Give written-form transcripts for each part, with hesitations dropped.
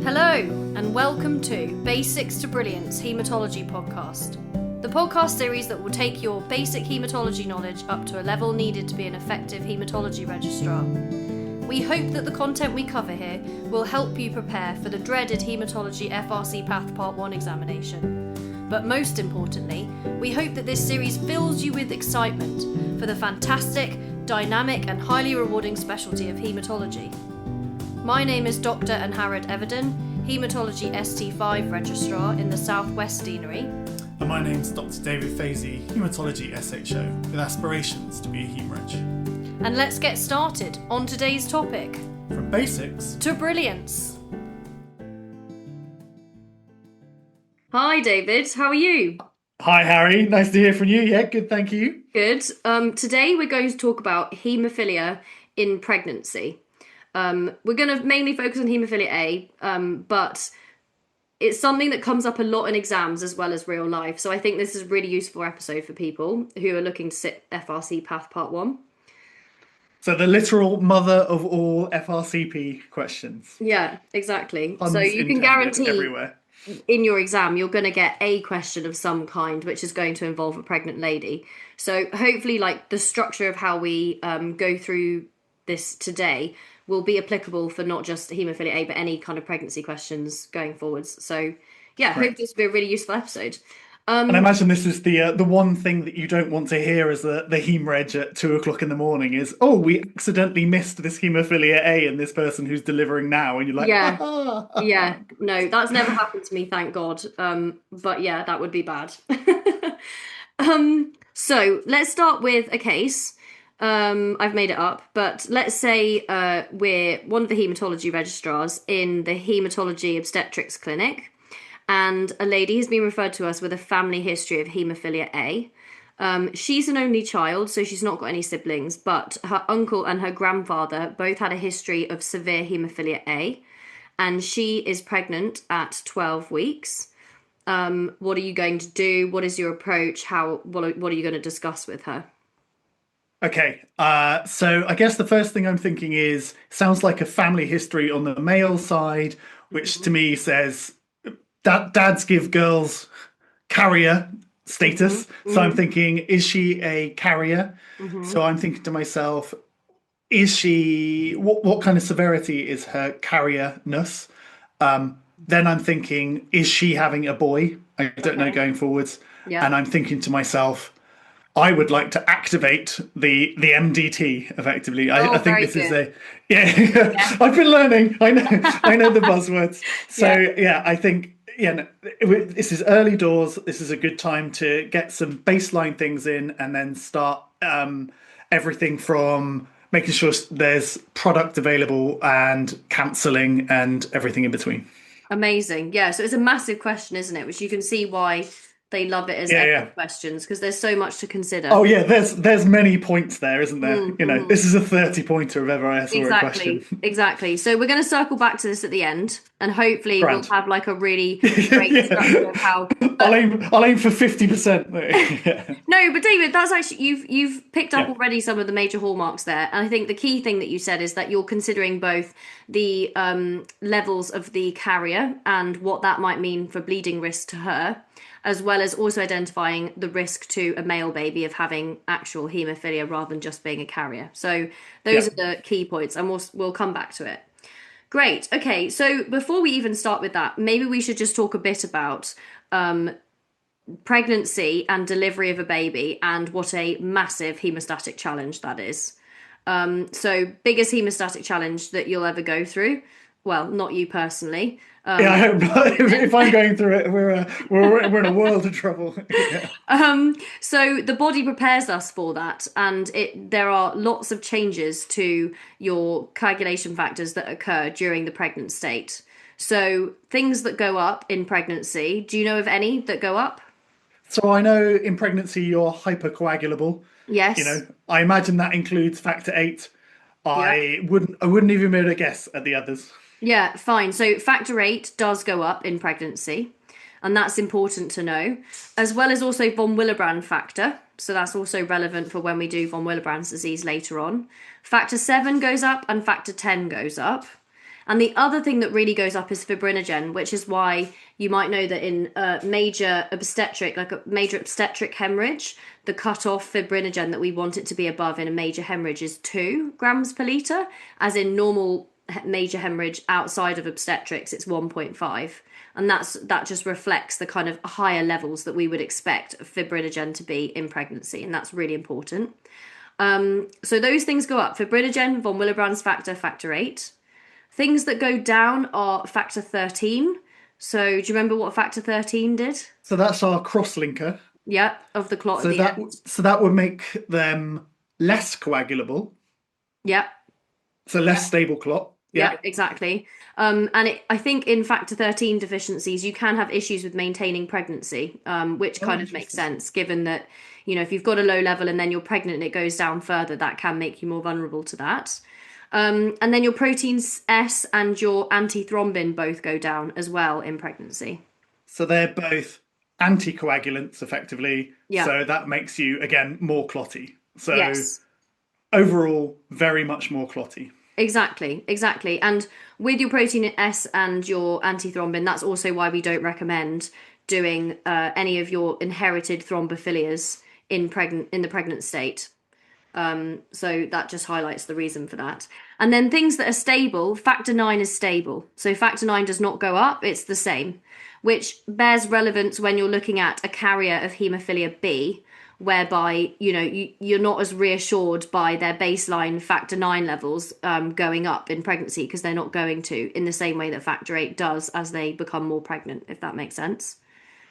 Hello, and welcome to Basics to Brilliance Haematology Podcast, the podcast series that will take your basic haematology knowledge up to a level needed to be an effective haematology registrar. We hope that the content we cover here will help you prepare for the dreaded Haematology FRC Path Part 1 examination. But most importantly, we hope that this series fills you with excitement for the fantastic, dynamic and highly rewarding specialty of haematology. My name is Dr. Anharad Everden, Haematology ST5 Registrar in the South West Deanery. And my name's Dr. David Fazy, Haematology SHO, with aspirations to be a Haemreg. And let's get started on today's topic. From basics to brilliance. Hi David, how are you? Hi Harry, nice to hear from you. Yeah, good, thank you. Good. Today we're going to talk about haemophilia in pregnancy. We're going to mainly focus on haemophilia A, but it's something that comes up a lot in exams as well as real life. So I think this is a really useful episode for people who are looking to sit FRC Path Part 1. So the literal mother of all FRCP questions. Yeah, exactly. Puns so you can guarantee everywhere. In your exam you're going to get a question of some kind which is going to involve a pregnant lady. So hopefully like the structure of how we go through this today will be applicable for not just haemophilia A but any kind of pregnancy questions going forwards. So yeah, hope this will be a really useful episode. And I imagine this is the one thing that you don't want to hear as the Haemreg at 2:00 in the morning is, oh, we accidentally missed this haemophilia A in this person who's delivering now, and you're like, yeah, ah. Yeah, no, that's never happened to me, thank God. But yeah, that would be bad. So let's start with a case. I've made it up, but let's say we're one of the haematology registrars in the Haematology Obstetrics clinic, and a lady has been referred to us with a family history of haemophilia A. She's an only child, so she's not got any siblings, but her uncle and her grandfather both had a history of severe haemophilia A, and she is pregnant at 12 weeks. What are you going to do? What is your approach? What are you going to discuss with her? Okay, so I guess the first thing I'm thinking is, sounds like a family history on the male side, which to me says that dads give girls carrier status. So I'm thinking, is she a carrier? So I'm thinking to myself, is she, what kind of severity is her carrierness? Then I'm thinking, is she having a boy? I don't know going forwards. Yeah. And I'm thinking to myself, I would like to activate the MDT effectively. I think this is I've been learning. I know the buzzwords. So yeah, I think this is early doors. This is a good time to get some baseline things in, and then start everything from making sure there's product available and cancelling and everything in between. Amazing. Yeah, so it's a massive question, isn't it? Which you can see why they love it as questions, because there's so much to consider. Oh yeah, there's many points there, isn't there? This is a 30-pointer if ever I saw a question. Exactly. So we're going to circle back to this at the end, and hopefully we'll have like a really great structure of how. I'll aim for 50%. No, but David, that's actually you've picked up already some of the major hallmarks there, and I think the key thing that you said is that you're considering both the levels of the carrier and what that might mean for bleeding risk to her, as well as also identifying the risk to a male baby of having actual haemophilia rather than just being a carrier. So those are the key points, and we'll come back to it. Great. Okay, so before we even start with that, maybe we should just talk a bit about pregnancy and delivery of a baby and what a massive hemostatic challenge that is. So biggest hemostatic challenge that you'll ever go through. Well, not you personally. I hope not. If I'm going through it, we're in a world of trouble. So the body prepares us for that, and there are lots of changes to your coagulation factors that occur during the pregnant state. So things that go up in pregnancy, do you know of any that go up? So I know in pregnancy you're hypercoagulable. Yes. I imagine that includes factor VIII. I wouldn't even be able to guess at the others. Yeah, fine. So factor VIII does go up in pregnancy, and that's important to know, as well as also von Willebrand factor. So that's also relevant for when we do von Willebrand's disease later on. Factor VII goes up and factor X goes up. And the other thing that really goes up is fibrinogen, which is why you might know that in major obstetric, like a major obstetric hemorrhage, the cutoff fibrinogen that we want it to be above in a major hemorrhage is 2 grams per litre, as in normal major hemorrhage outside of obstetrics, it's 1.5. And that just reflects the kind of higher levels that we would expect fibrinogen to be in pregnancy, and that's really important. So those things go up: fibrinogen, von Willebrand's factor, factor VIII. Things that go down are factor 13. So do you remember what factor 13 did? So that's our cross-linker. Yeah, of the clot at the end. So that would make them less coagulable. Yeah. So less stable clot. Yeah, exactly. I think in factor 13 deficiencies, you can have issues with maintaining pregnancy, which kind of makes sense, given that, if you've got a low level and then you're pregnant and it goes down further, that can make you more vulnerable to that. And then your protein S and your antithrombin both go down as well in pregnancy. So they're both anticoagulants, effectively. Yeah. So that makes you, again, more clotty. So yes. Overall, very much more clotty. Exactly. And with your protein S and your antithrombin, that's also why we don't recommend doing any of your inherited thrombophilias in the pregnant state. So that just highlights the reason for that. And then things that are stable, factor 9 is stable. So factor 9 does not go up, it's the same, which bears relevance when you're looking at a carrier of haemophilia B, whereby, you're not as reassured by their baseline factor 9 levels going up in pregnancy, because they're not going to in the same way that factor 8 does as they become more pregnant, if that makes sense.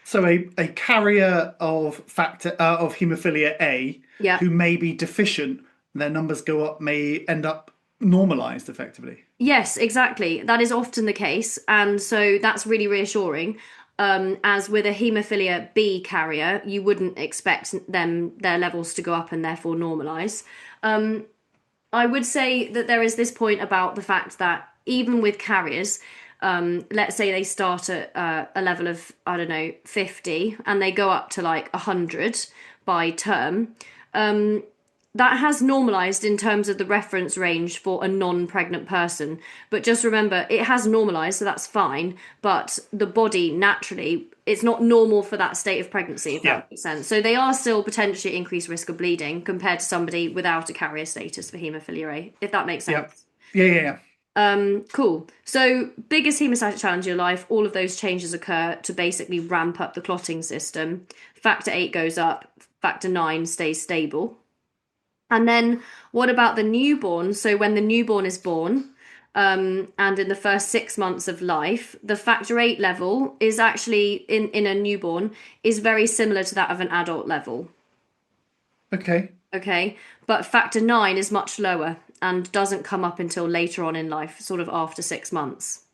So a carrier of haemophilia A, who may be deficient, their numbers go up, may end up normalized effectively. Yes, exactly. That is often the case, and so that's really reassuring. As with a haemophilia B carrier, you wouldn't expect their levels to go up and therefore normalise. I would say that there is this point about the fact that even with carriers, let's say they start at a level of, 50, and they go up to like 100 by term, that has normalised in terms of the reference range for a non-pregnant person. But just remember, it has normalised, so that's fine. But the body, naturally, it's not normal for that state of pregnancy, if that makes sense. So they are still potentially increased risk of bleeding compared to somebody without a carrier status for haemophilia A, if that makes sense. Yeah. Cool. So biggest hemostatic challenge in your life, all of those changes occur to basically ramp up the clotting system. Factor 8 goes up, factor 9 stays stable. And then what about the newborn? So when the newborn is born, and in the first 6 months of life, the factor 8 level is actually in a newborn is very similar to that of an adult level. Okay. But factor 9 is much lower and doesn't come up until later on in life, sort of after 6 months.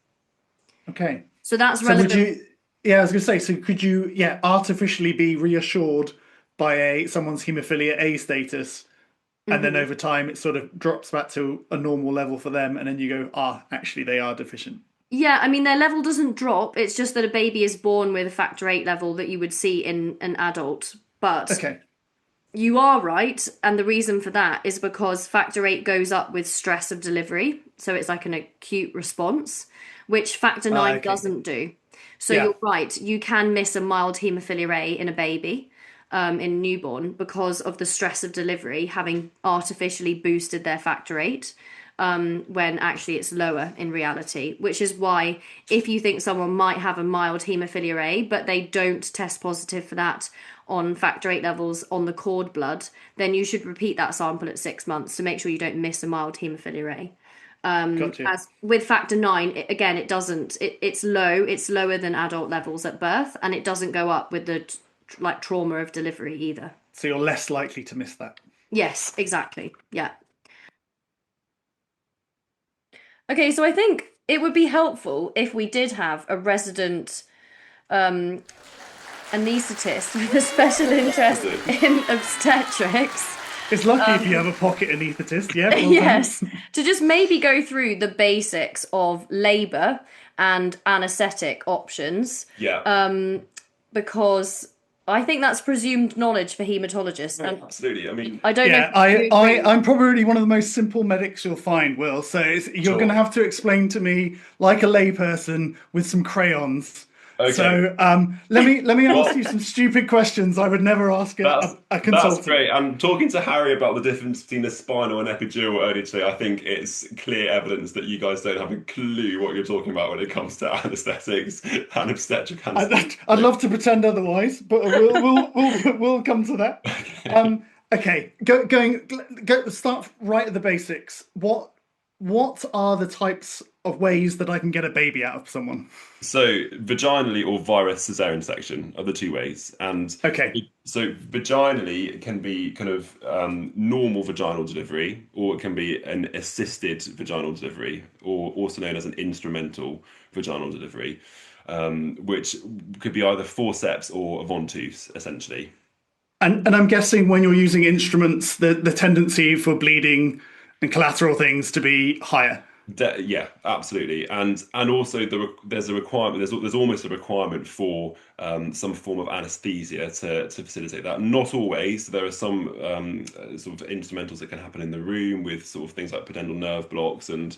Okay. So that's relevant. I was going to say, so could you, artificially be reassured by someone's haemophilia A status, and then over time it sort of drops back to a normal level for them, and then you go, actually they are deficient? Yeah, I mean, their level doesn't drop. It's just that a baby is born with a factor 8 level that you would see in an adult. But you are right, and the reason for that is because factor 8 goes up with stress of delivery. So it's like an acute response, which factor 9 doesn't do. So you're right, you can miss a mild haemophilia A in a baby. In newborn, because of the stress of delivery having artificially boosted their factor 8, when actually it's lower in reality, which is why if you think someone might have a mild haemophilia A but they don't test positive for that on factor 8 levels on the cord blood, then you should repeat that sample at 6 months to make sure you don't miss a mild haemophilia A. As with factor 9, it doesn't, it's lower than adult levels at birth, and it doesn't go up with the trauma of delivery either. So you're less likely to miss that. Yes, exactly. Yeah. Okay, so I think it would be helpful if we did have a resident anaesthetist with a special interest in obstetrics. It's lucky if you have a pocket anaesthetist, yes, to just maybe go through the basics of labour and anaesthetic options. Yeah. Because I think that's presumed knowledge for haematologists, Right, and absolutely. I mean, I don't know Yeah, if you agree. I'm probably one of the most simple medics you'll find, Will. So you're going to sure. have to explain to me like a layperson with some crayons. Okay. So let me ask you Well, some stupid questions I would never ask a that's consultant. great. And talking to Harry about the difference between a spinal and epidural earlier today, I think it's clear evidence that you guys don't have a clue what you're talking about when it comes to anaesthetics and obstetric anaesthesia. I'd love to pretend otherwise, but we'll come to that. Okay. Okay, start right at the basics. What are the types of ways that I can get a baby out of someone? So, vaginally or via cesarean section are the two ways. And Okay, so, vaginally it can be kind of normal vaginal delivery, or it can be an assisted vaginal delivery, or also known as an instrumental vaginal delivery, which could be either forceps or a ventouse, essentially. and I'm guessing when you're using instruments, the tendency for bleeding and collateral things to be higher. Yeah, absolutely, and also there's a requirement. There's almost a requirement for some form of anaesthesia to facilitate that. Not always. There are some sort of instrumentals that can happen in the room with sort of things like pudendal nerve blocks and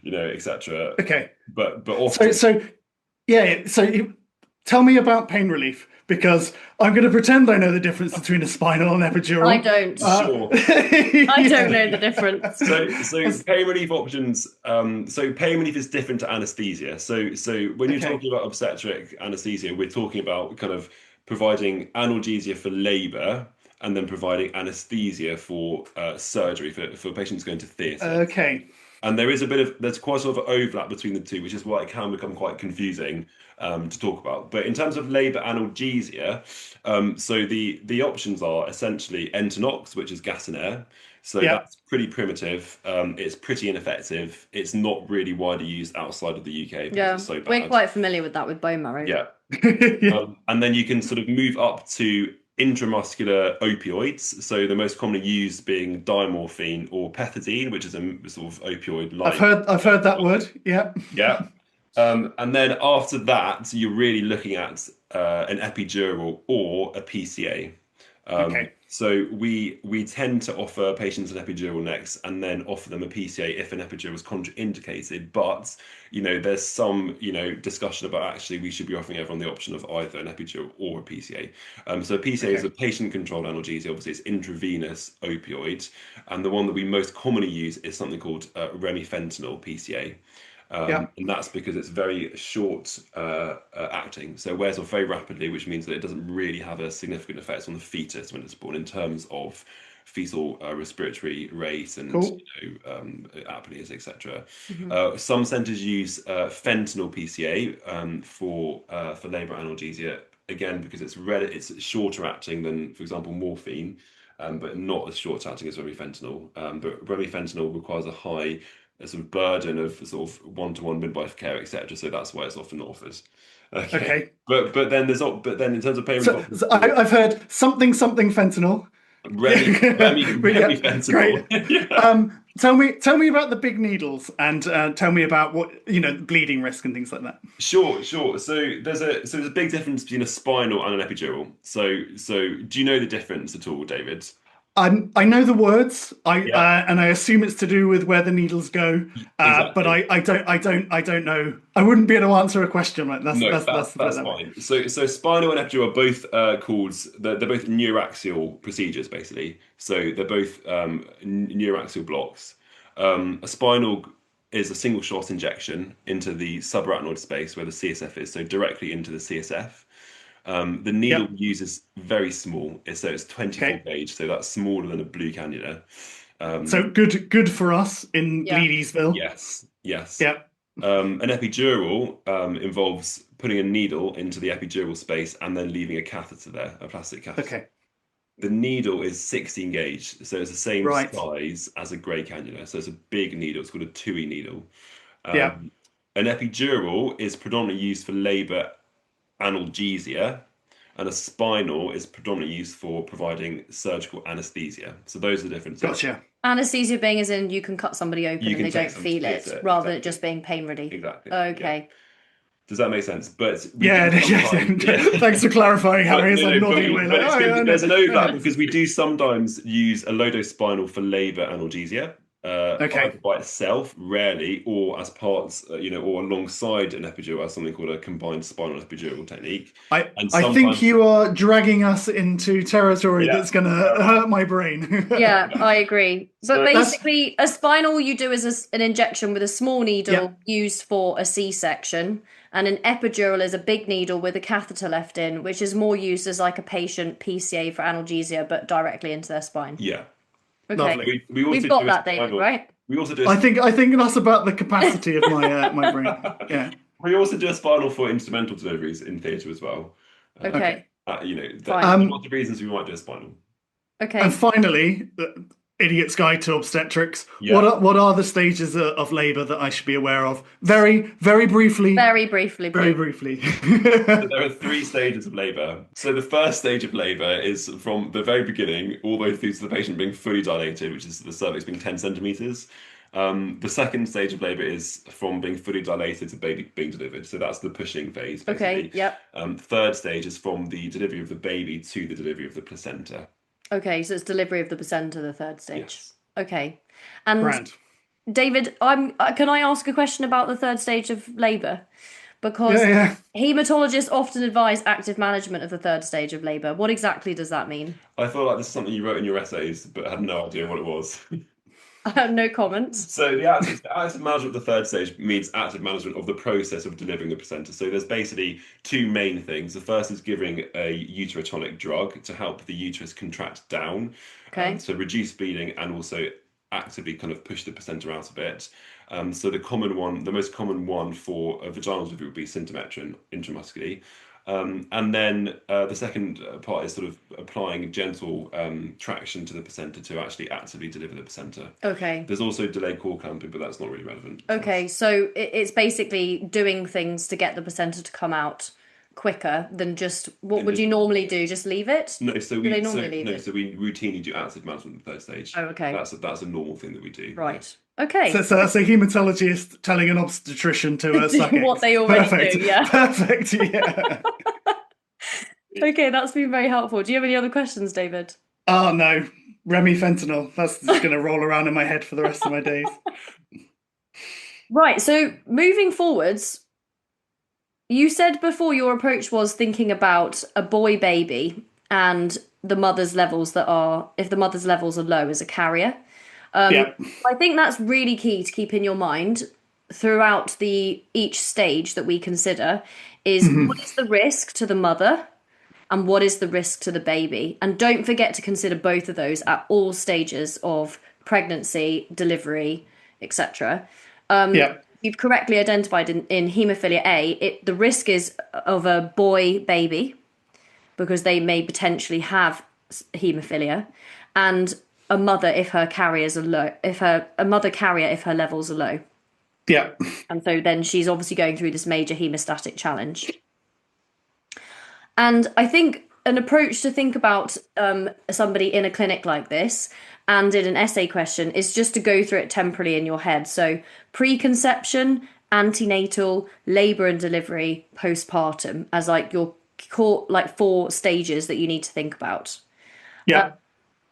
etc. Okay, But so often, so yeah, tell me about pain relief because I'm going to pretend I know the difference between a spinal and I epidural. don't. sure. I don't Yeah. know the difference. So pain relief options. So pain relief is different to anesthesia. So when you're Okay. talking about obstetric anesthesia, we're talking about kind of providing analgesia for labour and then providing anesthesia for surgery for patients going to theatre. Okay. And there's quite sort of overlap between the two, which is why it can become quite confusing to talk about. But in terms of labour analgesia, so the options are essentially Entonox, which is gas and air. So Yeah. that's pretty primitive. It's pretty ineffective. It's not really widely used outside of the UK because Yeah, it's so we're bad. quite familiar with that with bone marrow. Yeah. And then you can sort of move up to intramuscular opioids. So the most commonly used being diamorphine or pethidine, which is a sort of opioid like. I've heard that word. Yeah. Yeah. And then after that, you're really looking at an epidural or a PCA. Okay. So we tend to offer patients an epidural next, and then offer them a PCA if an epidural is contraindicated. But there's some discussion about actually we should be offering everyone the option of either an epidural or a PCA. So a PCA is Okay. a patient-controlled analgesia. Obviously, it's intravenous opioid, and the one that we most commonly use is something called remifentanil PCA. Yeah. And that's because it's very short acting, so it wears off very rapidly, which means that it doesn't really have a significant effect on the fetus when it's born in terms of fetal respiratory rate and Cool. apneas, etc. Mhm. Some centres use fentanyl PCA for labour analgesia, again because it's shorter acting than, for example, morphine. But not as short acting as remifentanil. But remifentanil requires a sort of burden of sort of one-to-one midwife care, etc. So that's why it's often offered. Okay, Okay. but then in terms of payment So, options so for I've heard something fentanyl. Yeah, great. remifentanil, yeah. Tell me about the big needles and tell me about what bleeding risk and things like that. Sure. So there's a big difference between a spinal and an epidural. So do you know the difference at all, David? I know the words. Yeah, And I assume it's to do with where the needles go. But exactly. I don't know. I wouldn't be able to answer a question like No, that's the put it that's that way. fine. So spinal and epidural are both called they're both neuraxial procedures basically. So they're both neuraxial blocks. A spinal is a single shot injection into the subarachnoid space where the CSF is, so directly into the CSF. The needle Yep. we use is very small, so it's 24 Okay. gauge, so that's smaller than a blue cannula. So Um, good for us in Yeah. Bleediesville. yes. Yep. An epidural involves putting a needle into the epidural space and then leaving a catheter there, a plastic catheter. Okay. The needle is 16 gauge, so it's the same Right. size as a grey cannula. So it's a big needle. It's called a 2E needle. Yeah. Um, an epidural is predominantly used for labour analgesia, and a spinal is predominantly used for providing surgical anaesthesia. So those are the differences. Gotcha. Anesthesia being as in you can cut somebody open You and can they take don't some to feel it, theatre, rather than it exactly. just being pain relief. Exactly. Yeah. Okay. Does that make sense? But Yeah, thanks for clarifying, Harry. As I'm nodding away, like, there's an overlap because we do sometimes use a low-dose spinal for labour analgesia, Okay. either by itself, rarely, or as parts, or alongside an epidural as something called a combined spinal epidural technique. I And I think you are dragging us into territory that's going to hurt my brain. Yeah, I agree. But So- basically, a spinal you do as an injection with a small needle Yep. used for a C-section, and an epidural is a big needle with a catheter left in, which is more used as like a patient PCA for analgesia, but directly into their spine. Yeah. Okay, Lovely. We also we've got do a that, David, spinal- right? We also do. I think that's about the capacity of my my brain. Yeah. We also do a spinal for instrumental deliveries in theatre as well. Okay. Fine. Lots of reasons we might do a spinal. Okay. And finally, Idiot's Guide to Obstetrics. Yeah. What are the stages of labour that I should be aware of? Very, very briefly. Very briefly, Very please. briefly. So there are 3 stages of labour. So the first stage of labour is from the very beginning all the way through to the patient being fully dilated, which is the cervix being 10 centimetres. The second stage of labour is from being fully dilated to baby being delivered. So that's the pushing phase, basically. Okay, yep. Third stage is from the delivery of the baby to the delivery of the placenta. Okay, so it's delivery of the placenta, the third stage. Yes. Okay. And Grand. David, can I ask a question about the third stage of labour? Because Yeah. haematologists often advise active management of the third stage of labour. What exactly does that mean? I feel like this is something you wrote in your essays, but had no idea what it was. I have no comments. So the active management of the third stage means active management of the process of delivering the placenta. So there's basically 2 main things. The first is giving a uterotonic drug to help the uterus contract down, Okay. so reduce bleeding and also actively kind of push the placenta out a bit. So the most common one for a vaginal delivery would be Syntometrine intramuscularly. And then the second part is sort of applying gentle traction to the placenta to actually actively deliver the placenta. Okay. There's also delayed core clamping, but that's not really relevant. Okay, so it's basically doing things to get the placenta to come out quicker than just what would you normally do? Just leave it? No, so they normally leave it? so we routinely do active management in the third stage. Oh, okay. That's a normal thing that we do. Right. Okay. So that's a haematologist telling an obstetrician to suck it. What they already Perfect. do, yeah. Perfect, yeah. Okay, that's been very helpful. Do you have any other questions, David? Oh, no. Remifentanil. That's just going to roll around in my head for the rest of my days. Right, so moving forwards, you said before your approach was thinking about a boy baby and the mother's levels if the mother's levels are low as a carrier. Yeah. I think that's really key to keep in your mind throughout each stage that we consider is what is the risk to the mother and what is the risk to the baby? And don't forget to consider both of those at all stages of pregnancy, delivery, etc. Yeah. You've correctly identified in haemophilia A, the risk is of a boy baby because they may potentially have haemophilia, and a mother if her carriers are low, a mother carrier if her levels are low. Yeah. And so then she's obviously going through this major hemostatic challenge. And I think an approach to think about somebody in a clinic like this and in an essay question is just to go through it temporally in your head. So preconception, antenatal, labour and delivery, postpartum as like your core, like 4 stages that you need to think about. Yeah.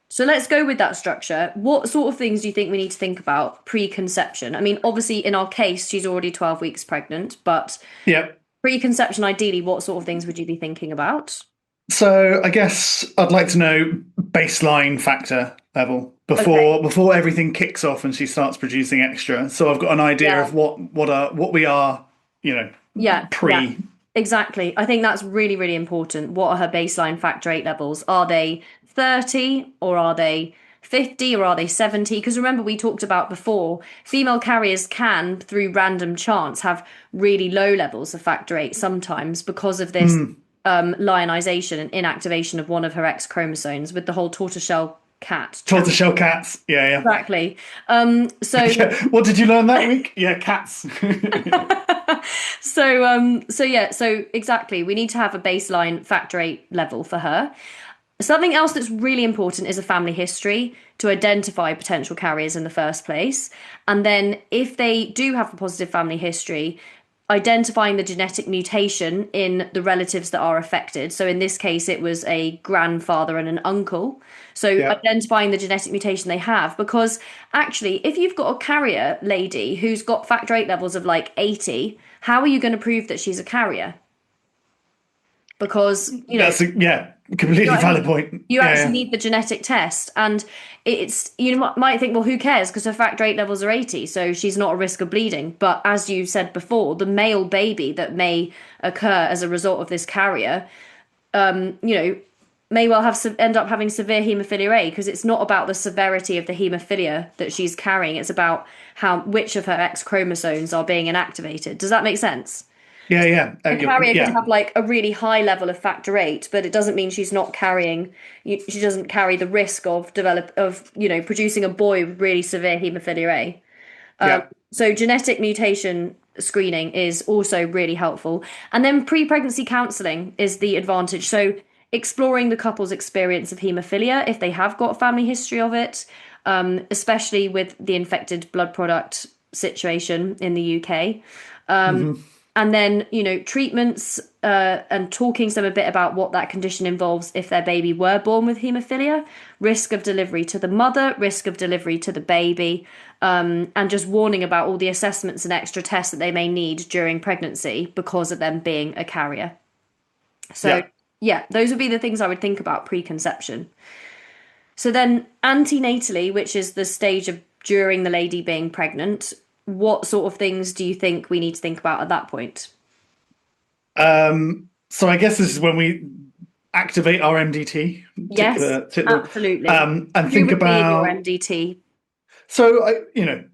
So let's go with that structure. What sort of things do you think we need to think about preconception? I mean, obviously in our case, she's already 12 weeks pregnant, but Yeah. preconception, ideally, what sort of things would you be thinking about? So I guess I'd like to know baseline factor level before everything kicks off and she starts producing extra. So I've got an idea of what we are, pre. Yeah, exactly. I think that's really, really important. What are her baseline factor 8 levels? Are they 30 or are they 50 or are they 70? Because remember, we talked about before, female carriers can, through random chance, have really low levels of factor 8 sometimes because of this lionization and inactivation of one of her X chromosomes with the whole tortoiseshell cat. Tortoiseshell cats. Yeah. Exactly. What did you learn that week? Yeah, cats. So exactly, we need to have a baseline factor 8 level for her. Something else that's really important is a family history to identify potential carriers in the first place. And then if they do have a positive family history, identifying the genetic mutation in the relatives that are affected. So in this case, it was a grandfather and an uncle. So identifying the genetic mutation they have, because actually, if you've got a carrier lady who's got factor VIII levels of like 80, how are you going to prove that she's a carrier? Because, that's completely valid point. You actually need the genetic test, and it's, you might think, well, who cares, because her factor VIII levels are 80, so she's not at risk of bleeding. But as you said before, the male baby that may occur as a result of this carrier, may well end up having severe haemophilia A, because it's not about the severity of the haemophilia that she's carrying, it's about which of her X chromosomes are being inactivated. Does that make sense? A carrier can have like a really high level of factor VIII, but it doesn't mean she's not carrying. She doesn't carry the risk of producing a boy with really severe haemophilia A. So genetic mutation screening is also really helpful, and then pre-pregnancy counselling is the advantage. So exploring the couple's experience of haemophilia if they have got a family history of it, especially with the infected blood product situation in the UK. And then, treatments and talking to them a bit about what that condition involves if their baby were born with haemophilia, risk of delivery to the mother, risk of delivery to the baby, and just warning about all the assessments and extra tests that they may need during pregnancy because of them being a carrier. So, those would be the things I would think about preconception. So then antenatally, which is the stage of during the lady being pregnant, what sort of things do you think we need to think about at that point? So I guess this is when we activate our MDT. Yes, absolutely. And think about your MDT. So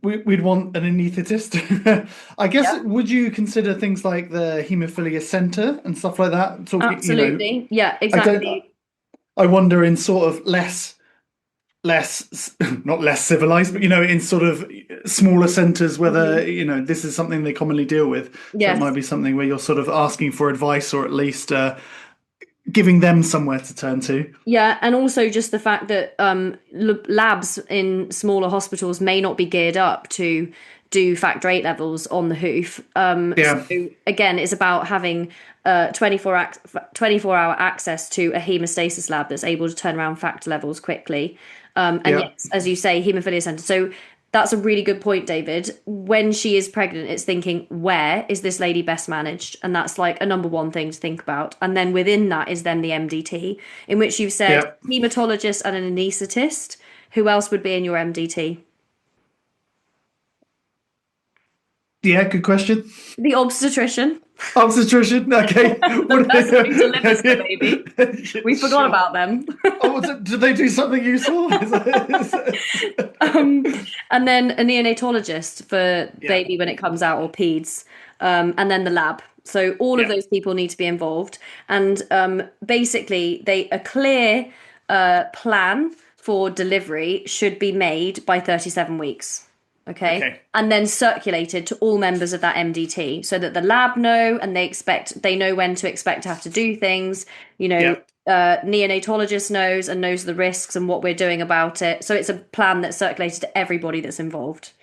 we'd want an anaesthetist. I guess would you consider things like the haemophilia centre and stuff like that? Absolutely. Yeah, exactly. I wonder in sort of less not less civilized, but in sort of smaller centers whether this is something they commonly deal with. So it might be something where you're sort of asking for advice, or at least giving them somewhere to turn to. And also just the fact that labs in smaller hospitals may not be geared up to do factor VIII levels on the hoof. So again, it's about having 24-hour access to a hemostasis lab that's able to turn around factor levels quickly. Yes, as you say, haemophilia centre. So that's a really good point, David. When she is pregnant, it's thinking, where is this lady best managed? And that's like a number one thing to think about. And then within that is then the MDT, in which you've said haematologist and an anaesthetist. Who else would be in your MDT? Yeah, good question. The obstetrician. Obstetrician, okay. The person who delivers the baby. We forgot about them. Did they do something useful? And then a neonatologist for baby when it comes out, or peds, and then the lab. So all of those people need to be involved, and basically a clear plan for delivery should be made by 37 weeks. Okay. And then circulated to all members of that MDT, so that the lab know, and they know when to expect to have to do things. Neonatologist knows the risks and what we're doing about it. So it's a plan that's circulated to everybody that's involved.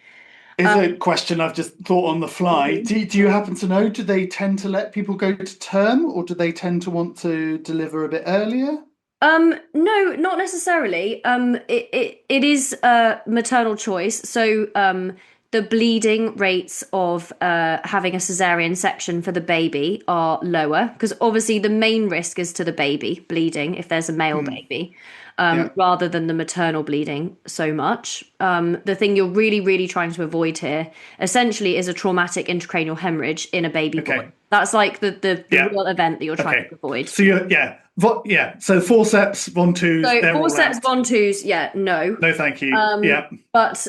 Is a question I've just thought on the fly. Do you happen to know, do they tend to let people go to term, or do they tend to want to deliver a bit earlier? No, not necessarily. It is a maternal choice. So the bleeding rates of having a cesarean section for the baby are lower, because obviously the main risk is to the baby bleeding if there's a male baby, rather than the maternal bleeding so much. The thing you're really, really trying to avoid here essentially is a traumatic intracranial hemorrhage in a baby boy. That's like the real event that you're trying to avoid. So so forceps, von twos. So forceps, von twos, no. No, thank you. But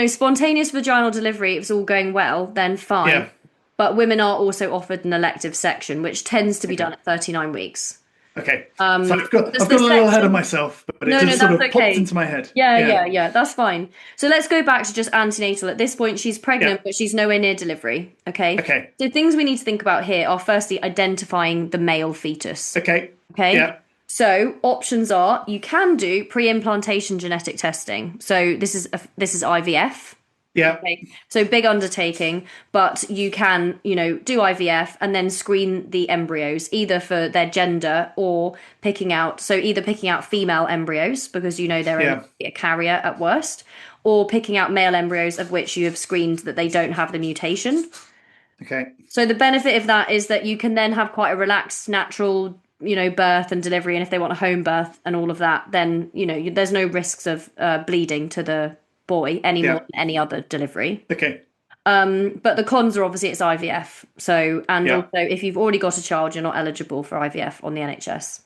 spontaneous vaginal delivery, if it's all going well, then fine. Yeah. But women are also offered an elective section, which tends to be done at 39 weeks. Okay. So I've got a little ahead of myself, but it just sort of popped into my head. Yeah, that's fine. So let's go back to just antenatal. At this point, she's pregnant, but she's nowhere near delivery. Okay. So things we need to think about here are firstly identifying the male fetus. Okay. Yeah. So options are, you can do pre-implantation genetic testing. So this is IVF. Yeah. Okay. So big undertaking, but you can, do IVF and then screen the embryos either for their gender or either picking out female embryos because they're Yeah. a carrier at worst, or picking out male embryos of which you have screened that they don't have the mutation. Okay. So the benefit of that is that you can then have quite a relaxed, natural, birth and delivery. And if they want a home birth and all of that, then, there's no risks of bleeding to the boy any more than any other delivery. Okay. But the cons are obviously it's IVF. So, and Yeah. also if you've already got a child, you're not eligible for IVF on the NHS.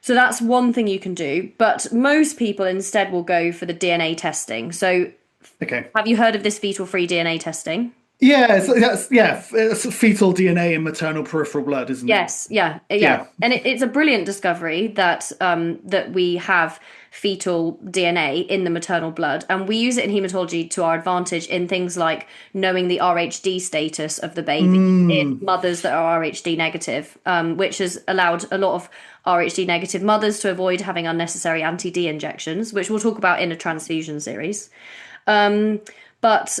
So that's one thing you can do. But most people instead will go for the DNA testing. So Okay. have you heard of this fetal-free DNA testing? Yeah, it's fetal DNA in maternal peripheral blood, isn't it? Yes, yeah. And it's a brilliant discovery that that we have fetal DNA in the maternal blood, and we use it in haematology to our advantage in things like knowing the RHD status of the baby in mothers that are RHD negative, which has allowed a lot of RHD negative mothers to avoid having unnecessary anti-D injections, which we'll talk about in a transfusion series. But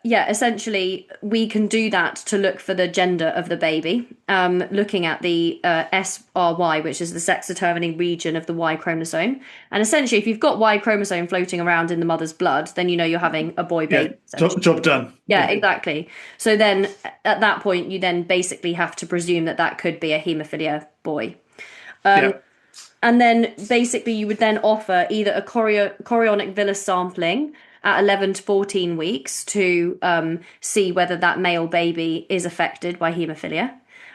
essentially, we can do that to look for the gender of the baby, looking at the SRY, which is the sex-determining region of the Y chromosome. And essentially, if you've got Y chromosome floating around in the mother's blood, then you're having a boy baby. Job done. Yeah, exactly. So then at that point, you then basically have to presume that could be a haemophilia boy. And then basically you would then offer either a chorionic villus sampling at 11 to 14 weeks to see whether that male baby is affected by haemophilia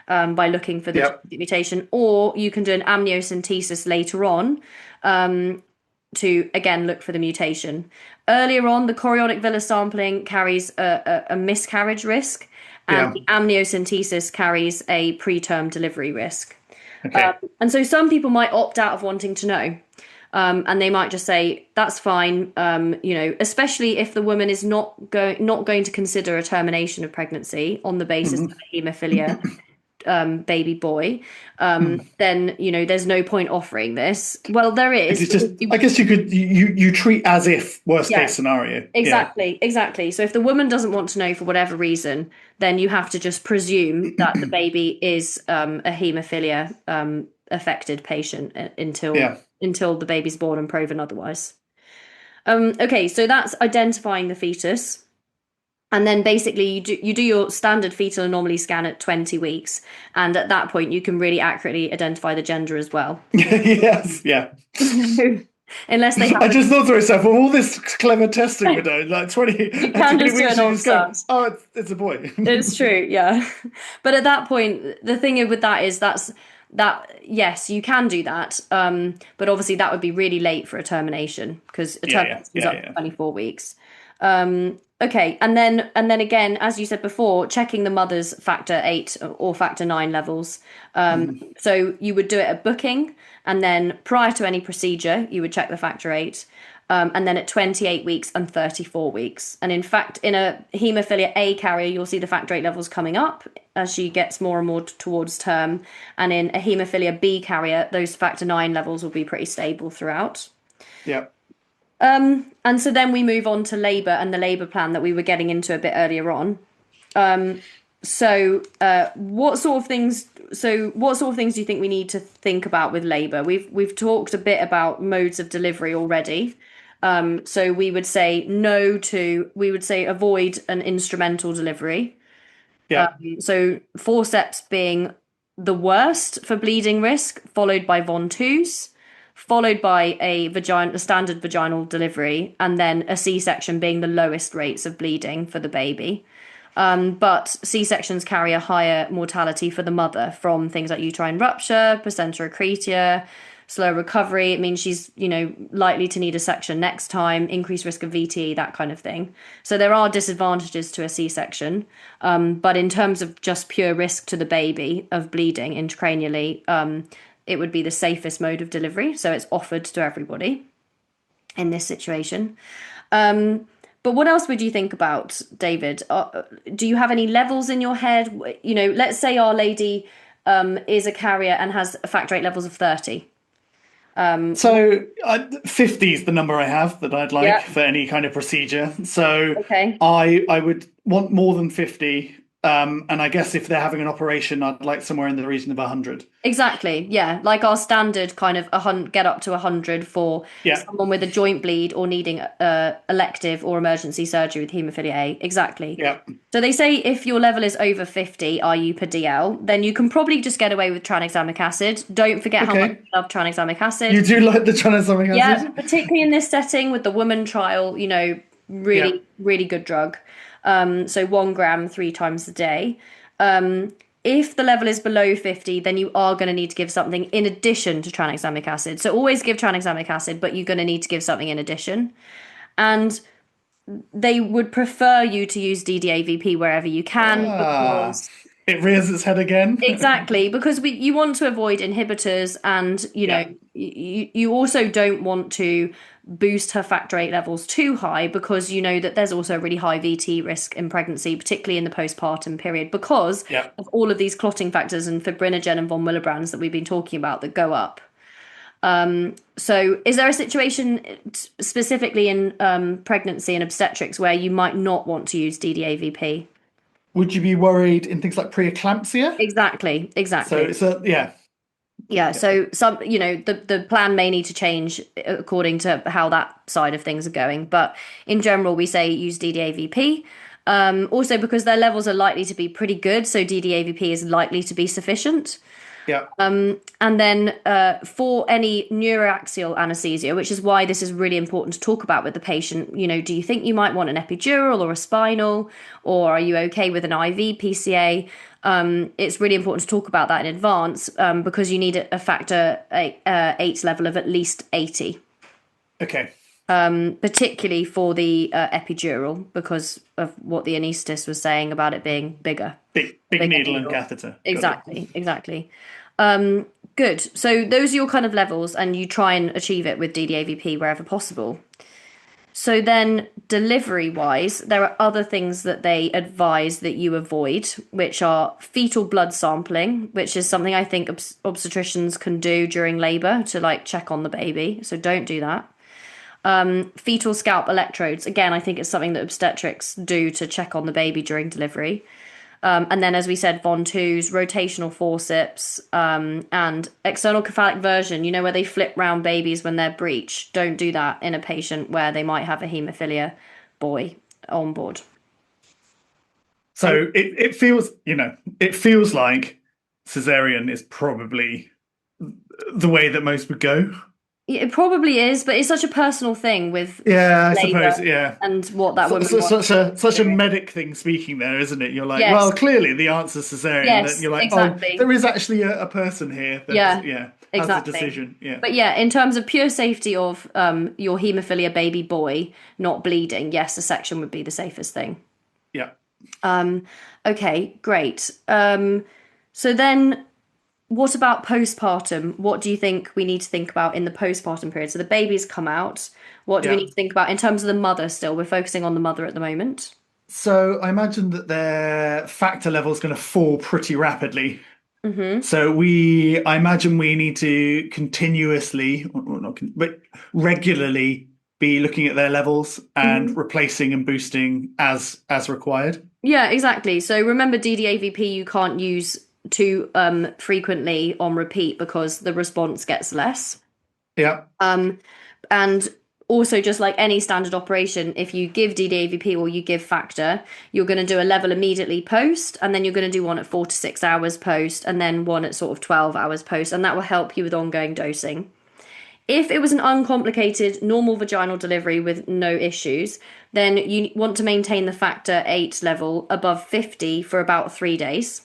by looking for the mutation, or you can do an amniocentesis later on to again look for the mutation. Earlier on, the chorionic villus sampling carries a miscarriage risk, and the amniocentesis carries a preterm delivery risk. Okay. And so some people might opt out of wanting to know. And they might just say, that's fine, especially if the woman is not going to consider a termination of pregnancy on the basis of a haemophilia baby boy, then, there's no point offering this. Well, there is. It's just, I guess you treat as if worst case scenario. Exactly. So if the woman doesn't want to know for whatever reason, then you have to just presume that the baby is a haemophilia affected patient until the baby's born and proven otherwise. Okay, so that's identifying the fetus. And then basically you do your standard fetal anomaly scan at 20 weeks. And at that point, you can really accurately identify the gender as well. Yes, yeah. Unless they have... I just thought to myself, well, all this clever testing we're doing, like 20 weeks, it's a boy. It's true, yeah. But at that point, the thing with that is that yes, you can do that, but obviously that would be really late for a termination because a termination is up to 24 weeks. Okay, and then again, as you said before, checking the mother's factor 8 or factor 9 levels. So you would do it at booking, and then prior to any procedure, you would check the factor 8. And then at 28 weeks and 34 weeks. And in fact, in a haemophilia A carrier, you'll see the factor 8 levels coming up as she gets more and more towards term. And in a haemophilia B carrier, those factor 9 levels will be pretty stable throughout. Yeah. And so then we move on to labour and the labour plan that we were getting into a bit earlier on. So what sort of things do you think we need to think about with labour? We've talked a bit about modes of delivery already. So we would say avoid an instrumental delivery. Yeah. So forceps being the worst for bleeding risk, followed by Von-2s, followed by a standard vaginal delivery, and then a C-section being the lowest rates of bleeding for the baby. But C-sections carry a higher mortality for the mother from things like uterine rupture, placenta accretia, slow recovery. It means she's, likely to need a section next time, increased risk of VTE, that kind of thing. So there are disadvantages to a C-section. But in terms of just pure risk to the baby of bleeding intracranially, it would be the safest mode of delivery. So it's offered to everybody in this situation. But what else would you think about, David? Do you have any levels in your head? Let's say our lady is a carrier and has factor 8 levels of 30. So 50 is the number I have that I'd like Yeah. for any kind of procedure. So Okay. I would want more than 50. And I guess if they're having an operation, I'd like somewhere in the region of 100. Exactly. Yeah. Like our standard kind of get up to 100 for Yeah. someone with a joint bleed or needing elective or emergency surgery with haemophilia A. Exactly. Yeah. So they say if your level is over 50 IU per DL, then you can probably just get away with tranexamic acid. Don't forget how much Okay. you love tranexamic acid. You do like the tranexamic Yeah, acid? particularly in this setting with the woman trial, really, Yeah. really good drug. So 1 gram 3 times a day. If the level is below 50, then you are going to need to give something in addition to tranexamic acid. So always give tranexamic acid, but you're going to need to give something in addition. And they would prefer you to use DDAVP wherever you can because It rears its head again. exactly, because you want to avoid inhibitors, and you also don't want to boost her factor VIII levels too high, because you know that there's also a really high VT risk in pregnancy, particularly in the postpartum period, because Yeah. of all of these clotting factors and fibrinogen and von Willebrands that we've been talking about that go up. So is there a situation specifically in pregnancy and obstetrics where you might not want to use DDAVP? Would you be worried in things like preeclampsia? Exactly. So it's Yeah, so the plan may need to change according to how that side of things are going, but in general we say use DDAVP. Also because their levels are likely to be pretty good, so DDAVP is likely to be sufficient. yeah. And then for any neuroaxial anesthesia, which is why this is really important to talk about with the patient, do you think you might want an epidural or a spinal, or are you okay with an IV PCA? It's really important to talk about that in advance because you need a factor VIII level of at least 80. Okay. Particularly for the epidural, because of what the anaesthetist was saying about it being bigger. Big needle and catheter. Exactly. Good. So those are your kind of levels, and you try and achieve it with DDAVP wherever possible. So then delivery-wise, there are other things that they advise that you avoid, which are fetal blood sampling, which is something I think obstetricians can do during labour to check on the baby. So don't do that. Fetal scalp electrodes. Again, I think it's something that obstetrics do to check on the baby during delivery. And then, as we said, Von 2s, rotational forceps, and external cephalic version, where they flip round babies when they're breech. Don't do that in a patient where they might have a haemophilia boy on board. So it feels like cesarean is probably the way that most would go. It probably is, but it's such a personal thing with I labour suppose, yeah. and what that woman wants. Such a medic thing speaking there, isn't it? You're like, yes. Well, clearly the answer's cesarean. Yes, you're like, exactly. there is actually a person here that has a decision. Yeah. But yeah, in terms of pure safety of your haemophilia baby boy not bleeding, yes, a section would be the safest thing. Yeah. Okay, great. So then what about postpartum? What do you think we need to think about in the postpartum period? So the baby's come out. What do we need to think about in terms of the mother still? We're focusing on the mother at the moment. So I imagine that their factor level is going to fall pretty rapidly. Mm-hmm. So I imagine we need to continuously, but regularly be looking at their levels and replacing and boosting as required. Yeah, exactly. So remember, DDAVP you can't use too frequently on repeat because the response gets less. Yeah. And also, just like any standard operation, if you give DDAVP or you give factor, you're going to do a level immediately post, and then you're going to do one at 4 to 6 hours post, and then one at sort of 12 hours post, and that will help you with ongoing dosing. If it was an uncomplicated, normal vaginal delivery with no issues, then you want to maintain the factor VIII level above 50 for about 3 days.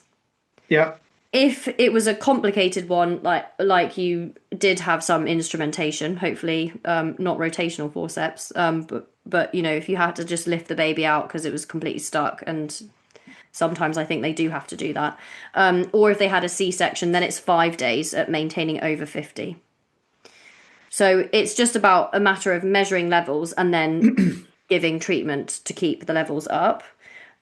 Yeah. If it was a complicated one, like you did have some instrumentation, hopefully not rotational forceps, but if you had to just lift the baby out because it was completely stuck, and sometimes I think they do have to do that, or if they had a C-section, then it's 5 days at maintaining over 50. So it's just about a matter of measuring levels and then giving treatment to keep the levels up.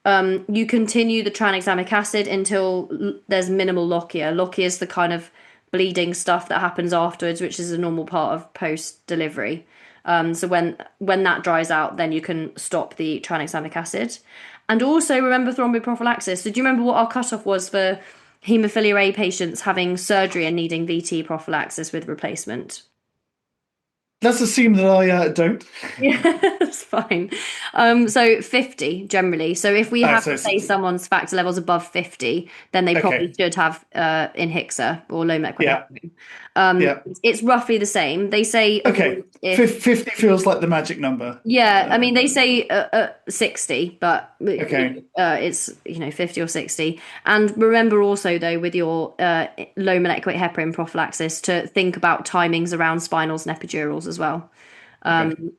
You continue the tranexamic acid until there's minimal lochia. Lochia is the kind of bleeding stuff that happens afterwards, which is a normal part of post-delivery. So when that dries out, then you can stop the tranexamic acid. And also remember thrombin prophylaxis. So do you remember what our cutoff was for haemophilia A patients having surgery and needing VT prophylaxis with replacement? Let's assume that I don't. Yeah, that's fine. So 50 generally. So if we have so to say 60. someone's factor level's above 50, then they probably Okay. should have Inhixa or low molecular Yeah. heparin. Yeah. It's roughly the same. They say Okay. avoid if 50 feels like the magic number. yeah, I mean they say 60, but Okay. it's 50 or 60. And remember also though with your low molecular weight heparin prophylaxis to think about timings around spinals and epidurals as well.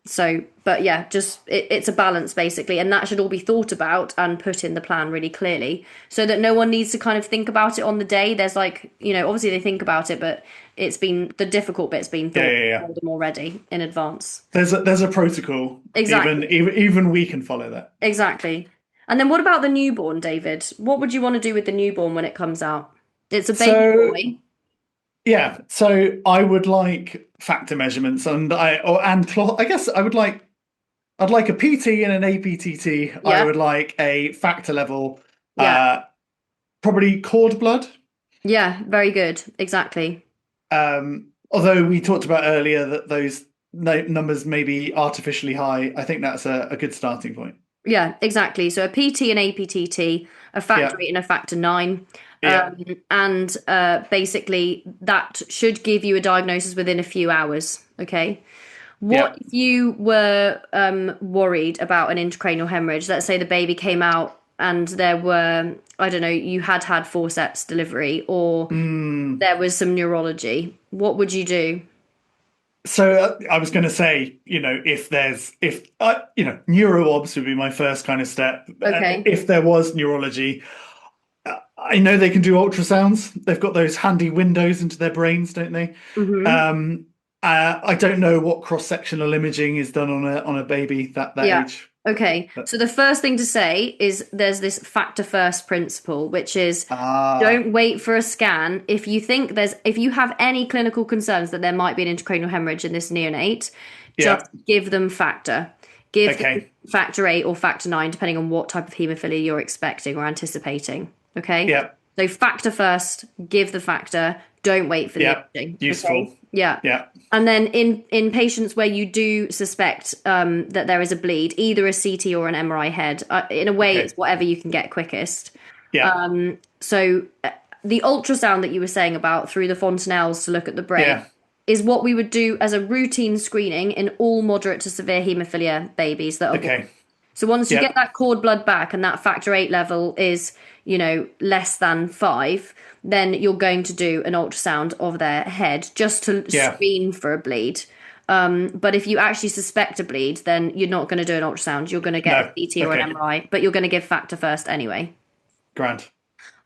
So, but yeah, just it's a balance basically, and that should all be thought about and put in the plan really clearly, so that no one needs to kind of think about it on the day. There's obviously they think about it, but it's been the difficult bit's been thought for them already in advance. There's a protocol. Exactly. Even we can follow that. Exactly. And then what about the newborn, David? What would you want to do with the newborn when it comes out? It's a baby boy. Yeah, so I would like factor measurements, and I guess I'd like a PT and an APTT. Yeah. I would like a factor level. Yeah. Probably cord blood. Yeah, very good. Exactly. Although we talked about earlier that those numbers may be artificially high, I think that's a good starting point. Yeah, exactly. So a PT and APTT, a factor 8 and a factor 9. And basically that should give you a diagnosis within a few hours. Okay. What if you were worried about an intracranial hemorrhage? Let's say the baby came out and there were, I don't know, you had forceps delivery or there was some neurology. What would you do? So I was going to say, neuro-obs would be my first kind of step. Okay. If there was neurology, I know they can do ultrasounds. They've got those handy windows into their brains, don't they? I don't know what cross-sectional imaging is done on a baby that age. Okay. So the first thing to say is there's this factor first principle, which is don't wait for a scan. If you have any clinical concerns that there might be an intracranial hemorrhage in this neonate, just give them factor. Give them factor 8 or factor 9, depending on what type of haemophilia you're expecting or anticipating. Okay. Yeah. So factor first, give the factor. Don't wait for the imaging. Useful. Okay? Yeah. Yeah. And then in patients where you do suspect that there is a bleed, either a CT or an MRI head, in a way it's whatever you can get quickest. Yeah. So the ultrasound that you were saying about through the fontanelles to look at the brain is what we would do as a routine screening in all moderate to severe haemophilia babies that are born. So once you get that cord blood back and that factor 8 level is, less than 5, then you're going to do an ultrasound of their head just to screen for a bleed. But if you actually suspect a bleed, then you're not going to do an ultrasound. You're going to get a CT or an MRI, but you're going to give factor first anyway. Grand.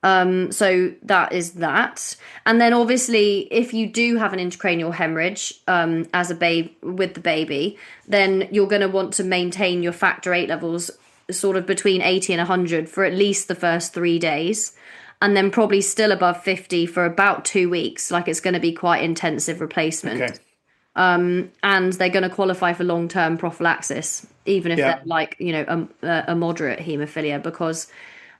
So that is that. And then obviously if you do have an intracranial hemorrhage as a babe with the baby, then you're going to want to maintain your factor 8 levels sort of between 80 and 100 for at least the first 3 days, and then probably still above 50 for about 2 weeks. Like it's going to be quite intensive replacement. And they're going to qualify for long-term prophylaxis, even if they're like, a moderate haemophilia, because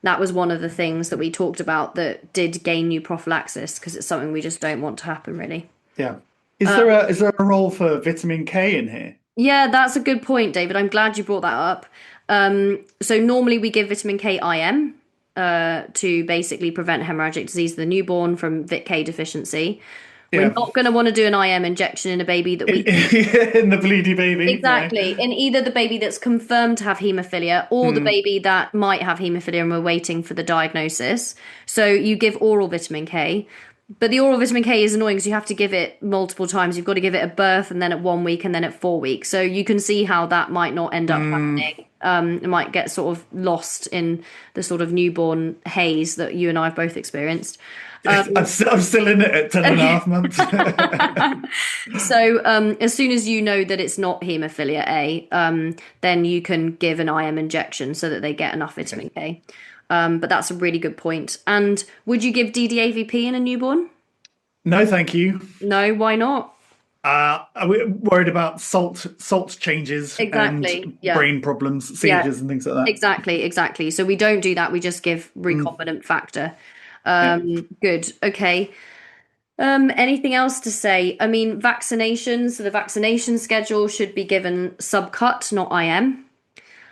that was one of the things that we talked about that did gain you prophylaxis, because it's something we just don't want to happen, really. Yeah. Is there a role for vitamin K in here? Yeah, that's a good point, David. I'm glad you brought that up. So normally we give vitamin K IM to basically prevent hemorrhagic disease of the newborn from Vit K deficiency. We're not going to want to do an IM injection in a baby that we... in the bleedy baby. Exactly. In either the baby that's confirmed to have haemophilia or the baby that might have haemophilia and we're waiting for the diagnosis. So you give oral vitamin K. But the oral vitamin K is annoying because you have to give it multiple times. You've got to give it at birth and then at 1 week and then at 4 weeks. So you can see how that might not end up happening. It might get sort of lost in the sort of newborn haze that you and I have both experienced. I'm still in it at 10.5 months. So as soon as you know that it's not haemophilia A, then you can give an IM injection so that they get enough vitamin K. But that's a really good point. And would you give DDAVP in a newborn? No, thank you. No, why not? We're worried about salt changes Exactly. and Yeah. brain problems, Yeah. seizures, and things like that. Exactly. So we don't do that. We just give Mm, recombinant factor. yeah. Good. Okay. Anything else to say? I mean, vaccinations. So the vaccination schedule should be given subcut, not IM.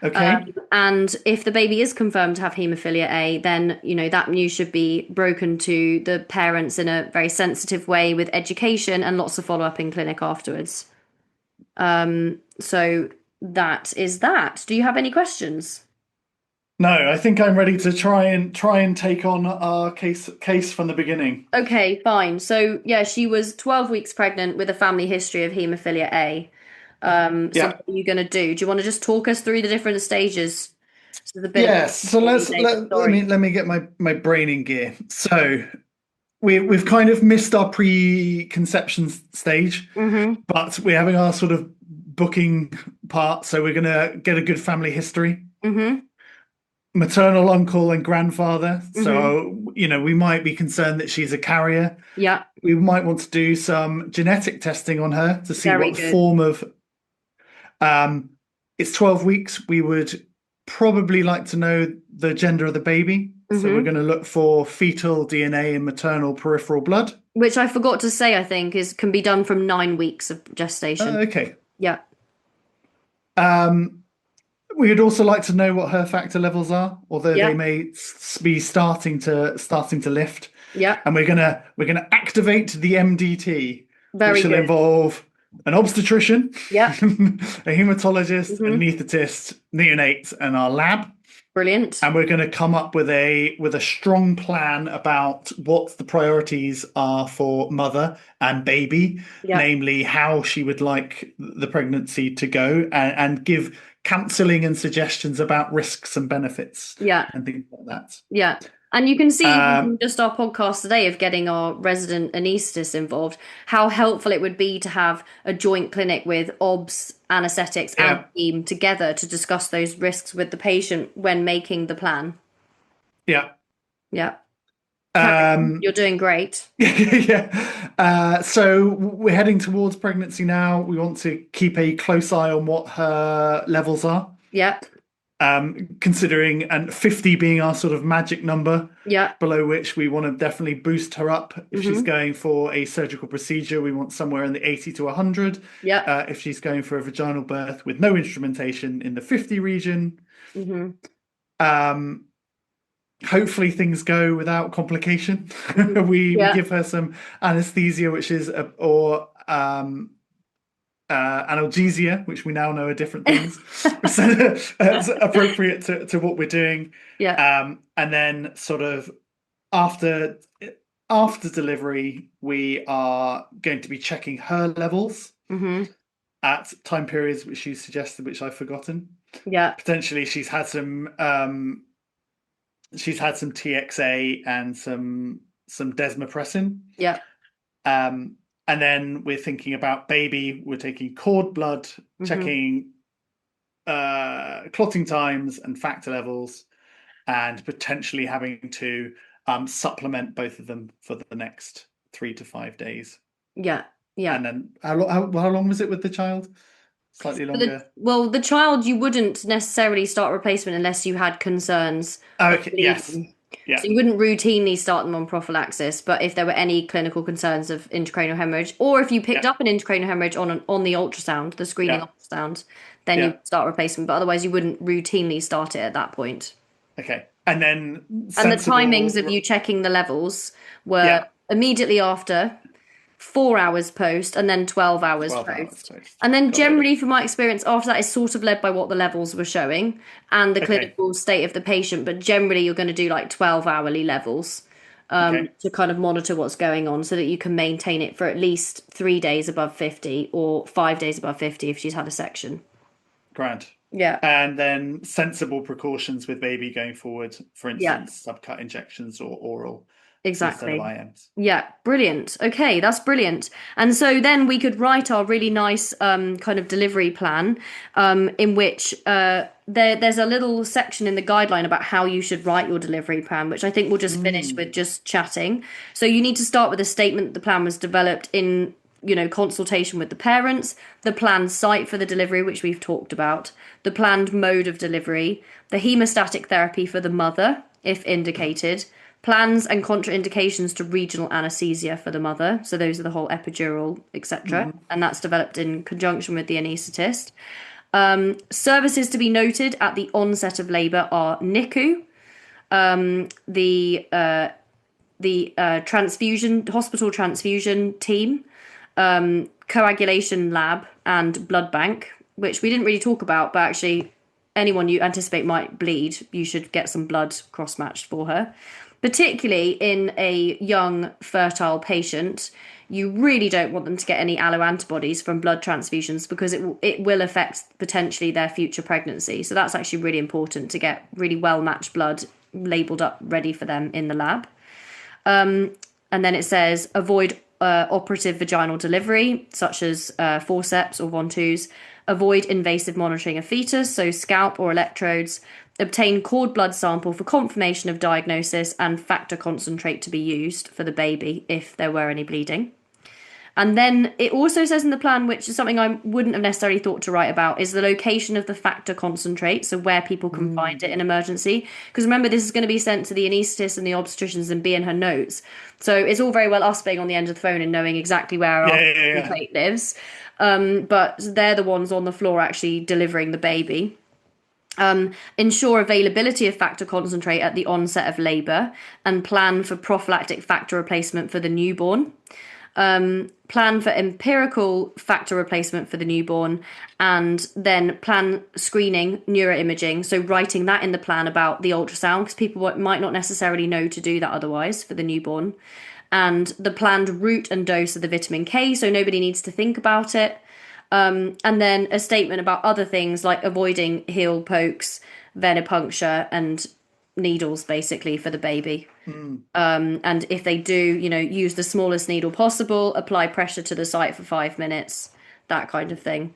Okay. And if the baby is confirmed to have haemophilia A, then that news should be broken to the parents in a very sensitive way with education and lots of follow up in clinic afterwards. So that is that. Do you have any questions? No, I think I'm ready to try and take on our case from the beginning. Okay, fine. So yeah, she was 12 weeks pregnant with a family history of haemophilia A. So Yeah. what are you going to do? Do you want to just talk us through the different stages? So there's a bit of Yes. So a story. let me get my brain in gear. So we've kind of missed our preconception stage, Mm-hmm. but we're having our sort of booking part. So we're gonna get a good family history, Mm-hmm. maternal uncle and grandfather. Mm-hmm. So we might be concerned that she's a carrier. Yeah, We might want to do some genetic testing on her to see very what good. form of um it's 12 weeks. We would probably like to know the gender of the baby. So we're Mm-hmm. going to look for fetal DNA and maternal peripheral blood. Which I forgot to say, I think, is can be done from 9 weeks of gestation. Okay. Yeah. Um, we would also like to know what her factor levels are, although they Yeah. may be starting to lift. Yeah. And we're gonna activate the MDT, Very which will good. involve an obstetrician, Yeah. a hematologist, Mm-hmm. anaesthetist, neonates, and our lab. Brilliant. And we're going to come up with a strong plan about what the priorities are for mother and baby, Yeah. namely how she would like the pregnancy to go, and give counselling and suggestions about risks and benefits Yeah. and things like that. Yeah. And you can see even Um, from just our podcast today of getting our resident anaesthetist involved, how helpful it would be to have a joint clinic with OBS, anesthetics, and yeah, team together to discuss those risks with the patient when making the plan. yeah. Yeah. Carry on. Um, You're doing great. yeah. So we're heading towards pregnancy now. We want to keep a close eye on what her levels are. Yeah. Considering and 50 being our sort of magic number, Yeah. below which we want to definitely boost her up. If she's Mm-hmm. going for a surgical procedure, we want somewhere in the 80 to 100. Yeah. If she's going for a vaginal birth with no instrumentation, in the 50 region. Mm-hmm. Um, Hopefully things go without complication. Mm-hmm. We Yeah. give her some anesthesia, which is or analgesia, which we now know are different things, so it's appropriate to what we're doing. Yeah. And then sort of after after delivery, we are going to be checking her levels Mm-hmm. at time periods which you suggested, which I've forgotten. Yeah. Potentially, she's had some TXA and some desmopressin. Yeah. And then we're thinking about baby. We're taking cord blood, Mm-hmm. checking clotting times and factor levels, and potentially having to supplement both of them for the next 3 to 5 days. Yeah. Yeah. And then how long was it with the child? Slightly For the longer. well, the child you wouldn't necessarily start replacement unless you had concerns of Okay. Yes. bleeding. Yeah. So you wouldn't routinely start them on prophylaxis, but if there were any clinical concerns of intracranial hemorrhage, or if you picked Yeah. up an intracranial hemorrhage on the ultrasound, the screening Yeah. ultrasound, then Yeah. you start replacement. But otherwise, you wouldn't routinely start it at that point. Okay. And then And the sensible. timings of you checking the levels were Yeah. immediately after, 4 hours post, and then 12 hours 12 hours post. post. And then Got it. generally, from my experience, after that is sort of led by what the levels were showing and the Okay. clinical state of the patient. But generally, you're going to do like 12-hourly levels Okay. to kind of monitor what's going on so that you can maintain it for at least 3 days above 50 or 5 days above 50 if she's had a section. Grand. Yeah. And then sensible precautions with baby going forward, for Yeah. instance, subcut injections or oral Exactly. instead of IMs. Yeah, brilliant. Okay, that's brilliant. And so then we could write our really nice kind of delivery plan, in which there's a little section in the guideline about how you should write your delivery plan, which I think we'll just finish with just chatting. So you need to start with a statement that the plan was developed in, consultation with the parents, the planned site for the delivery, which we've talked about, the planned mode of delivery, the hemostatic therapy for the mother, if indicated, plans and contraindications to regional anaesthesia for the mother. So those are the whole epidural, etc. And that's developed in conjunction with the anaesthetist. Services to be noted at the onset of labour are NICU, the hospital transfusion team, coagulation lab, and blood bank, which we didn't really talk about, but actually anyone you anticipate might bleed, you should get some blood cross-matched for her. Particularly in a young, fertile patient, you really don't want them to get any alloantibodies from blood transfusions because it will affect potentially their future pregnancy. So that's actually really important to get really well-matched blood labelled up ready for them in the lab. And then it says avoid operative vaginal delivery, such as forceps or Von-2s. Avoid invasive monitoring of fetus, so scalp or electrodes. Obtain cord blood sample for confirmation of diagnosis and factor concentrate to be used for the baby if there were any bleeding. And then it also says in the plan, which is something I wouldn't have necessarily thought to write about, is the location of the factor concentrate, so where people can find it in emergency. Because remember, this is going to be sent to the anaesthetist and the obstetricians and be in her notes. So it's all very well us being on the end of the phone and knowing exactly where our concentrate lives. But they're the ones on the floor actually delivering the baby. Ensure availability of factor concentrate at the onset of labour and plan for prophylactic factor replacement for the newborn. Plan for empirical factor replacement for the newborn, and then plan screening neuroimaging. So writing that in the plan about the ultrasound, because people might not necessarily know to do that otherwise for the newborn. And the planned route and dose of the vitamin K, so nobody needs to think about it. And then a statement about other things like avoiding heel pokes, venipuncture, and needles basically for the baby. And if they do, use the smallest needle possible, apply pressure to the site for 5 minutes, that kind of thing.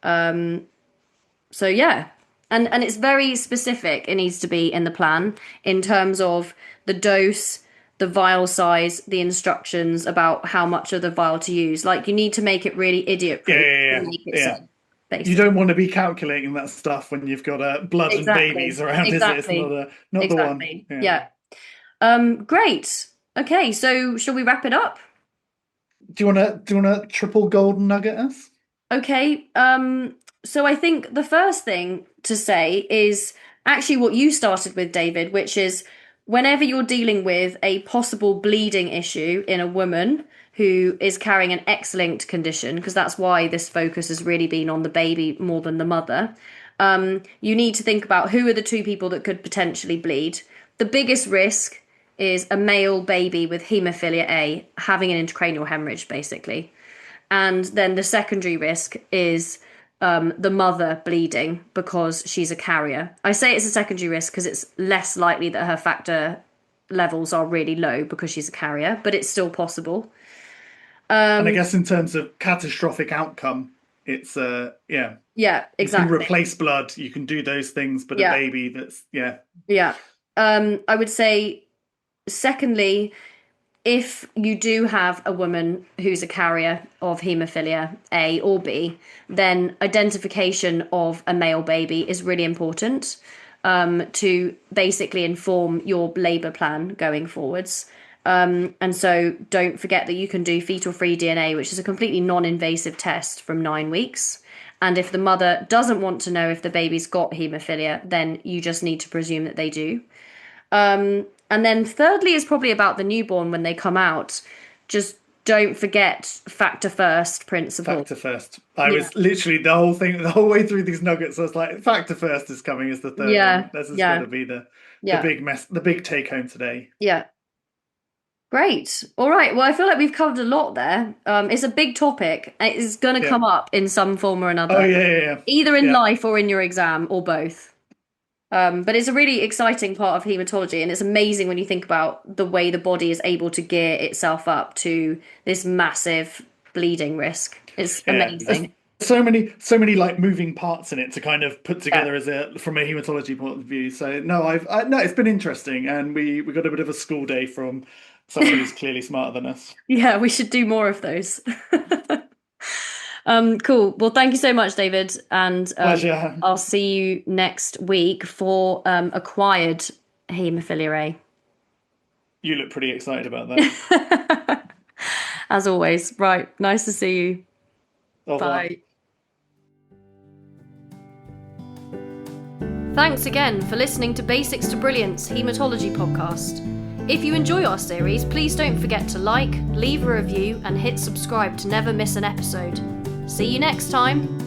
So yeah, and it's very specific. It needs to be in the plan in terms of the dose, the vial size, the instructions about how much of the vial to use. Like, you need to make it really idiot-proof. Safe, you don't want to be calculating that stuff when you've got blood and babies around, is it? It's not the one. Great. Okay, so shall we wrap it up? Do you want to triple golden nugget us? Okay. So I think the first thing to say is actually what you started with, David, which is whenever you're dealing with a possible bleeding issue in a woman who is carrying an X-linked condition, because that's why this focus has really been on the baby more than the mother, you need to think about who are the two people that could potentially bleed. The biggest risk is a male baby with haemophilia A having an intracranial hemorrhage, basically. And then the secondary risk is the mother bleeding because she's a carrier. I say it's a secondary risk because it's less likely that her factor levels are really low because she's a carrier, but it's still possible. And I guess in terms of catastrophic outcome, it's exactly. You can replace blood, you can do those things, but a baby that's I would say, secondly, if you do have a woman who's a carrier of haemophilia A or B, then identification of a male baby is really important to basically inform your labour plan going forwards. And so don't forget that you can do fetal-free DNA, which is a completely non-invasive test from 9 weeks. And if the mother doesn't want to know if the baby's got haemophilia, then you just need to presume that they do. And then thirdly is probably about the newborn when they come out. Just don't forget factor first principle. Factor first. I was literally the whole way through these nuggets, I was like, factor first is coming as the third one. This is going to be the big take home today. Yeah. Great. All right. Well, I feel like we've covered a lot there. It's a big topic. It's going to come up in some form or another. Oh, yeah. Either in life or in your exam or both. But it's a really exciting part of haematology, and it's amazing when you think about the way the body is able to gear itself up to this massive bleeding risk. It's amazing. So many like moving parts in it to kind of put together from a hematology point of view. So no, it's been interesting, and we got a bit of a school day from someone who's clearly smarter than us. Yeah, we should do more of those. Cool. Well, thank you so much, David, and Pleasure. I'll see you next week for acquired haemophilia A. You look pretty excited about that. As always. Right. Nice to see you. Au revoir. Bye. Thanks again for listening to Basics to Brilliance Haematology podcast. If you enjoy our series, please don't forget to like, leave a review, and hit subscribe to never miss an episode. See you next time.